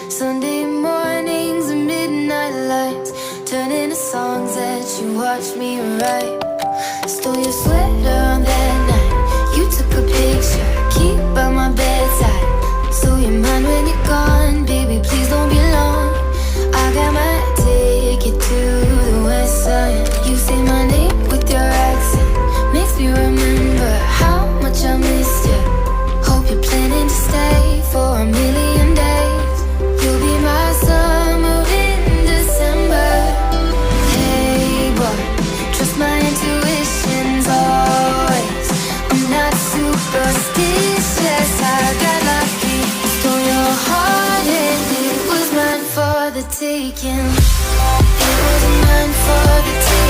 Sunday mornings and midnight lights turn into songs that you watch me write. Stole your sweater on that night. You took a picture, keep by my bedside. So you're mine when you're gone, baby, please don't be long. I got my ticket to the west side. You say my name with your accent, makes me remember how much I missed you. Hope you're planning to stay for a million days. You'll be my summer in December. Hey boy, trust my intuitions always. I'm not superstitious, I got lucky. Stole your heart and it was mine for the taking. It was mine for the taking.